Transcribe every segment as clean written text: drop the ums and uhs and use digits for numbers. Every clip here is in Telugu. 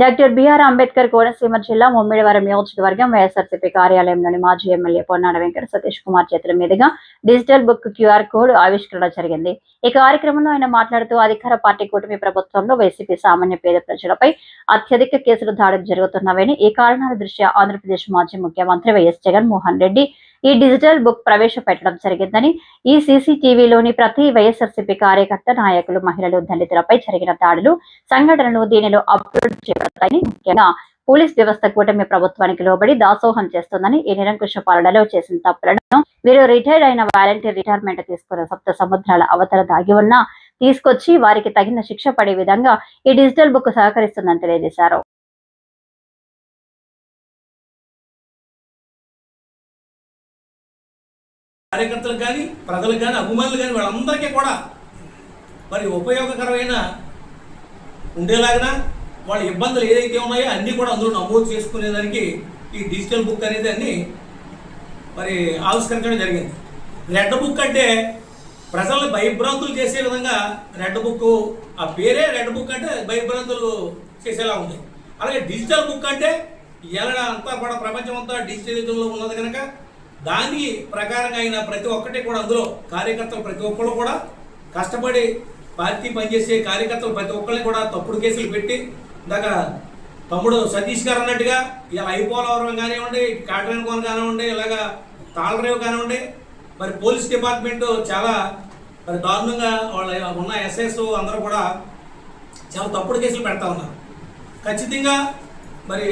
డాక్టర్ బిఆర్ అంబేద్కర్ కోనసీమ జిల్లా ముమ్మిడివరం నియోజకవర్గం వైఎస్ఆర్సీపీ కార్యాలయంలోని మాజీ ఎమ్మెల్యే పొన్నాడ వెంకట సతీష్ కుమార్ చేతుల మీదుగా డిజిటల్ బుక్ క్యూఆర్ కోడ్ ఆవిష్కరణ జరిగింది. ఈ కార్యక్రమంలో ఆయన మాట్లాడుతూ అధికార పార్టీ కూటమి ప్రభుత్వంలో వైసీపీ సామాన్య పేద ప్రజలపై అత్యధిక కేసులు దాడులు జరుగుతున్నాయని, ఈ కారణాల దృష్ట్యా ఆంధ్రప్రదేశ్ మాజీ ముఖ్యమంత్రి వైఎస్ జగన్మోహన్ రెడ్డి ఈ డిజిటల్ బుక్ ప్రవేశపెట్టడం జరిగిందని, ఈ సీసీటీవీలోని ప్రతి వైఎస్ఆర్సీపీ కార్యకర్త, నాయకులు, మహిళలు, దళితులపై జరిగిన దాడులు, సంఘటనలు దీనిలో అప్లోడ్ చేయబడతాయని, ముఖ్యంగా పోలీస్ వ్యవస్థ కూటమి ప్రభుత్వానికి లోబడి దాసోహం చేస్తుందని, ఈ నిరంకుశ పాలనలో చేసిన తప్పులను వీరు రిటైర్డ్ అయిన వాలంటీర్ రిటైర్మెంట్ తీసుకున్న సప్త సముద్రాల అవతల దాగి ఉన్న తీసుకొచ్చి వారికి తగిన శిక్ష పడే విధంగా ఈ డిజిటల్ బుక్ సహకరిస్తుందని తెలియజేశారు. కార్యకర్తలకు కానీ, ప్రజలకు కానీ, అభిమానులు కానీ వాళ్ళందరికీ కూడా మరి ఉపయోగకరమైన ఉండేలాగా వాళ్ళ ఇబ్బందులు ఏదైతే ఉన్నాయో అన్నీ కూడా అందులో నమోదు చేసుకునేదానికి ఈ డిజిటల్ బుక్ అనేది అన్ని మరి ఆవిష్కరించడం జరిగింది. రెడ్ బుక్ అంటే ప్రజలను భయభ్రాంతులు చేసే విధంగా రెడ్ బుక్, ఆ పేరే రెడ్ బుక్ అంటే భయభ్రాంతులు చేసేలా ఉంది. అలాగే డిజిటల్ బుక్ అంటే ఎలా అంతా కూడా ప్రపంచం అంతా డిజిటల్ యుగంలో ఉన్నది కనుక దాని ప్రకారంగా అయిన ప్రతి ఒక్కటి కూడా అందులో కార్యకర్తలు ప్రతి ఒక్కళ్ళు కూడా కష్టపడి పార్టీ పనిచేసే కార్యకర్తలు ప్రతి ఒక్కరిని కూడా తప్పుడు కేసులు పెట్టి ఇందాక తమ్ముడు సతీష్ గారు అన్నట్టుగా ఇలా ఐపోలవరం కానివ్వండి, కాటరేనుకోన కానివ్వండి, ఇలాగా తాళరేవు కానివ్వండి, మరి పోలీస్ డిపార్ట్మెంట్ చాలా మరి దారుణంగా వాళ్ళ ఉన్న ఎస్ఐస్ అందరూ కూడా చాలా తప్పుడు కేసులు పెడతా ఉన్నారు. ఖచ్చితంగా మరి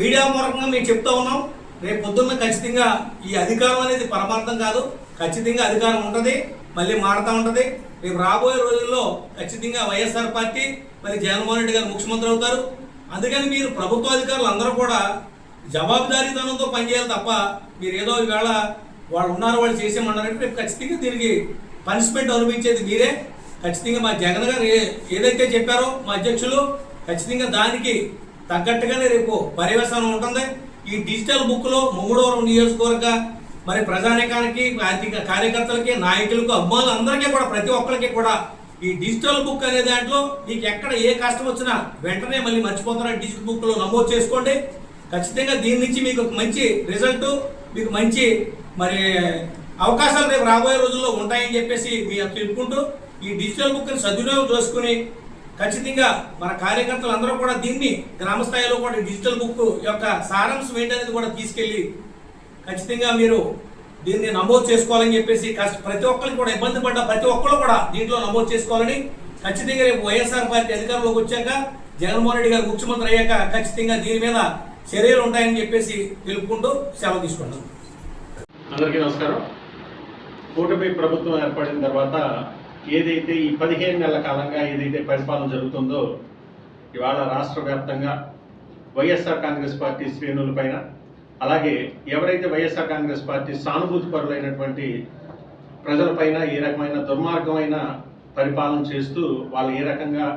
మీడియా మూలకంగా మేము చెప్తా ఉన్నాం, రేపు పొద్దున్న ఖచ్చితంగా ఈ అధికారం అనేది పరమార్థం కాదు. ఖచ్చితంగా అధికారం ఉంటుంది, మళ్ళీ మారుతూ ఉంటుంది. రేపు రాబోయే రోజుల్లో ఖచ్చితంగా వైఎస్ఆర్ పార్టీ మరి జగన్మోహన్ రెడ్డి గారు ముఖ్యమంత్రి అవుతారు. అందుకని మీరు ప్రభుత్వ అధికారులు అందరూ కూడా జవాబుదారీతనంతో పనిచేయాలి తప్ప మీరు ఏదో ఈవేళ వాళ్ళు ఉన్నారు వాళ్ళు చేసేమన్నారంటే రేపు ఖచ్చితంగా దీనికి పనిష్మెంట్ అనుభవించేది మీరే. ఖచ్చితంగా మా జగన్ గారు ఏదైతే చెప్పారో మా అధ్యక్షులు ఖచ్చితంగా దానికి తగ్గట్టుగానే రేపు పర్యవసానం ఉంటుంది. ఈ డిజిటల్ బుక్లో ముమ్మడివరం నియోజకవర్గ మరి ప్రజానీకానికి, కార్యకర్తలకి, నాయకులకు, అభిమానులు అందరికీ కూడా ప్రతి ఒక్కరికి కూడా ఈ డిజిటల్ బుక్ అనే దాంట్లో మీకు ఎక్కడ ఏ కష్టం వచ్చినా వెంటనే మళ్ళీ మర్చిపోతారని డిజిటల్ బుక్లో నమోదు చేసుకోండి. ఖచ్చితంగా దీని నుంచి మీకు మంచి రిజల్ట్, మీకు మంచి మరి అవకాశాలు రేపు రాబోయే రోజుల్లో ఉంటాయని చెప్పేసి మీరు తెలుపుకుంటూ ఈ డిజిటల్ బుక్ని సద్వినియోగం చేసుకుని ఖచ్చితంగా మన కార్యకర్తలు అందరూ కూడా దీన్ని గ్రామ స్థాయిలో కూడా డిజిటల్ బుక్ యొక్క సారాంశం ఏంటనేది కూడా తీసుకెళ్ళి ఖచ్చితంగా మీరు దీన్ని నమోదు చేసుకోవాలని చెప్పేసి ప్రతి ఒక్కరికి కూడా ఇబ్బంది పడ్డ ప్రతి ఒక్కరు కూడా దీంట్లో నమోదు చేసుకోవాలని, ఖచ్చితంగా రేపు వైఎస్ఆర్ పార్టీ అధికారంలోకి వచ్చాక జగన్మోహన్ రెడ్డి గారు ముఖ్యమంత్రి అయ్యాక ఖచ్చితంగా దీని మీద చర్యలు ఉంటాయని చెప్పేసి తెలుపుకుంటూ సెలవు తీసుకుంటాం. అందరికీ నమస్కారం. కూటమి ప్రభుత్వం ఏర్పడిన తర్వాత ఏదైతే ఈ 15 నెలల కాలంగా ఏదైతే పరిపాలన జరుగుతుందో ఇవాళ రాష్ట్ర వ్యాప్తంగా వైఎస్ఆర్ కాంగ్రెస్ పార్టీ శ్రేణుల పైన, అలాగే ఎవరైతే వైఎస్ఆర్ కాంగ్రెస్ పార్టీ సానుభూతి పరులైనటువంటి ప్రజలపైన ఏ రకమైన దుర్మార్గమైన పరిపాలన చేస్తూ వాళ్ళు ఏ రకంగా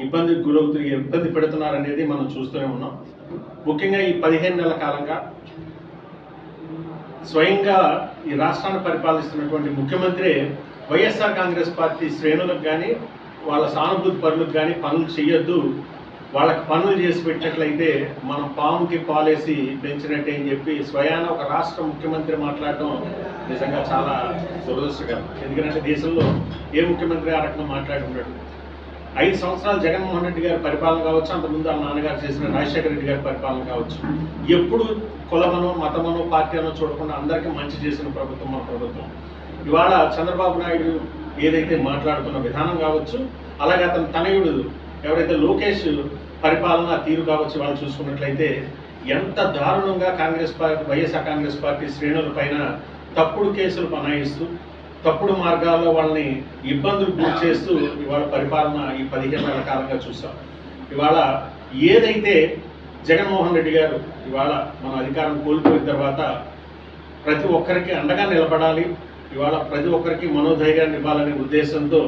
ఇబ్బందికి గురవుతూ ఇబ్బంది పెడుతున్నారనేది మనం చూస్తూనే ఉన్నాం. ముఖ్యంగా ఈ 15 నెలల కాలంగా స్వయంగా ఈ రాష్ట్రాన్ని పరిపాలిస్తున్నటువంటి ముఖ్యమంత్రి వైఎస్ఆర్ కాంగ్రెస్ పార్టీ శ్రేణులకు కానీ వాళ్ళ సానుభూతి పరులకు కానీ పనులు చేయొద్దు, వాళ్ళకి పనులు చేసి పెట్టినట్లయితే మనం పాముకి పాలేసి పెంచినట్టే అని చెప్పి స్వయాన ఒక రాష్ట్ర ముఖ్యమంత్రి మాట్లాడటం నిజంగా చాలా దురదృష్టకరం. ఎందుకంటే దేశంలో ఏ ముఖ్యమంత్రి ఆ రకంగా మాట్లాడి ఉండడు. 5 సంవత్సరాలు జగన్మోహన్ రెడ్డి గారి పరిపాలన కావచ్చు, అంతకుముందు వాళ్ళ నాన్నగారు చేసిన రాజశేఖర రెడ్డి గారి పరిపాలన కావచ్చు, ఎప్పుడు కులమనో మతమనో పార్టీ అనో చూడకుండా అందరికీ మంచి చేసిన ప్రభుత్వం మన ప్రభుత్వం. ఇవాళ చంద్రబాబు నాయుడు ఏదైతే మాట్లాడుతున్న విధానం కావచ్చు, అలాగే అతని తనయుడు ఎవరైతే లోకేష్ పరిపాలన తీరు కావచ్చు వాళ్ళు చూసుకున్నట్లయితే ఎంత దారుణంగా వైఎస్ఆర్ కాంగ్రెస్ పార్టీ శ్రేణుల పైన తప్పుడు కేసులు బనాయిస్తూ తప్పుడు మార్గాల్లో వాళ్ళని ఇబ్బందులు గురి చేస్తూ ఇవాళ పరిపాలన ఈ 15 నెలల కాలంగా చూసాం. ఇవాళ ఏదైతే జగన్మోహన్ రెడ్డి గారు ఇవాళ మన అధికారం కోల్పోయిన తర్వాత ప్రతి ఒక్కరికి అండగా నిలబడాలి, ఇవాళ ప్రతి ఒక్కరికి మనోధైర్యాన్ని ఇవ్వాలనే ఉద్దేశంతో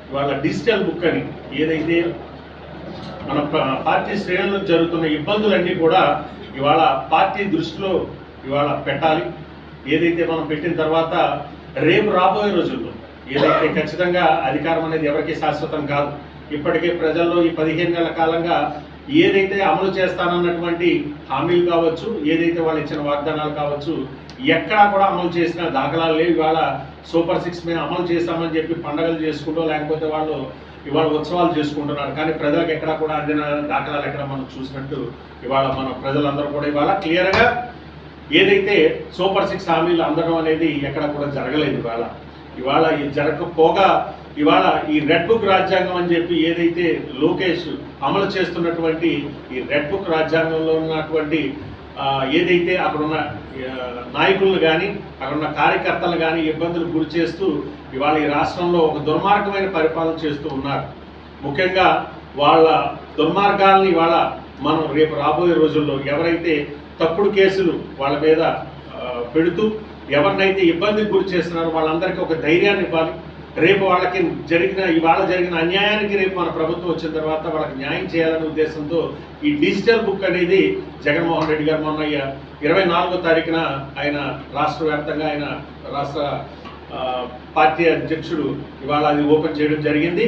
ఇవాళ డిజిటల్ బుక్ అని ఏదైతే మన పార్టీ శ్రేణులకు జరుగుతున్న ఇబ్బందులన్నీ కూడా ఇవాళ పార్టీ దృష్టిలో ఇవాళ పెట్టాలి. ఏదైతే మనం పెట్టిన తర్వాత రేపు రాబోయే రోజుల్లో ఏదైతే ఖచ్చితంగా అధికారం అనేది ఎవరికీ శాశ్వతం కాదు. ఇప్పటికే ప్రజల్లో ఈ 15 నెలల కాలంగా ఏదైతే అమలు చేస్తానన్నటువంటి హామీలు కావచ్చు, ఏదైతే వాళ్ళు ఇచ్చిన వాగ్దానాలు కావచ్చు, ఎక్కడా కూడా అమలు చేసిన దాఖలాలు లేవు. ఇవాళ సూపర్ 6 మీద అమలు చేస్తామని చెప్పి పండగలు చేసుకుంటూ, లేకపోతే వాళ్ళు ఇవాళ ఉత్సవాలు చేసుకుంటున్నారు. కానీ ప్రజలకు ఎక్కడా కూడా అందిన దాఖలాలు ఎక్కడ మనం చూసినట్టు ఇవాళ మన ప్రజలందరూ కూడా ఇవాళ క్లియర్గా ఏదైతే సూపర్ 6 హామీలు అందడం అనేది ఎక్కడ కూడా జరగలేదు. ఇవాళ ఇది జరగకపోగా ఇవాళ ఈ రెడ్ బుక్ రాజ్యాంగం అని చెప్పి ఏదైతే లోకేష్ అమలు చేస్తున్నటువంటి ఈ రెడ్ బుక్ రాజ్యాంగంలో ఉన్నటువంటి ఏదైతే అక్కడున్న నాయకులను కానీ అక్కడున్న కార్యకర్తలు కానీ ఇబ్బందులు గురి చేస్తూ ఇవాళ ఈ రాష్ట్రంలో ఒక దుర్మార్గమైన పరిపాలన చేస్తూ ఉన్నారు. ముఖ్యంగా వాళ్ళ దుర్మార్గాల్ని ఇవాళ మనం రేపు రాబోయే రోజుల్లో ఎవరైతే తప్పుడు కేసులు వాళ్ళ మీద పెడుతూ ఎవరినైతే ఇబ్బందికి గురి చేస్తున్నారో వాళ్ళందరికీ ఒక ధైర్యాన్ని ఇవ్వాలి. రేపు వాళ్ళకి ఇవాళ జరిగిన అన్యాయానికి రేపు మన ప్రభుత్వం వచ్చిన తర్వాత వాళ్ళకి న్యాయం చేయాలనే ఉద్దేశంతో ఈ డిజిటల్ బుక్ అనేది జగన్మోహన్ రెడ్డి గారు మొన్న 24వ తారీఖున ఆయన రాష్ట్ర వ్యాప్తంగా ఆయన రాష్ట్ర పార్టీ అధ్యక్షుడు ఇవాళ అది ఓపెన్ చేయడం జరిగింది.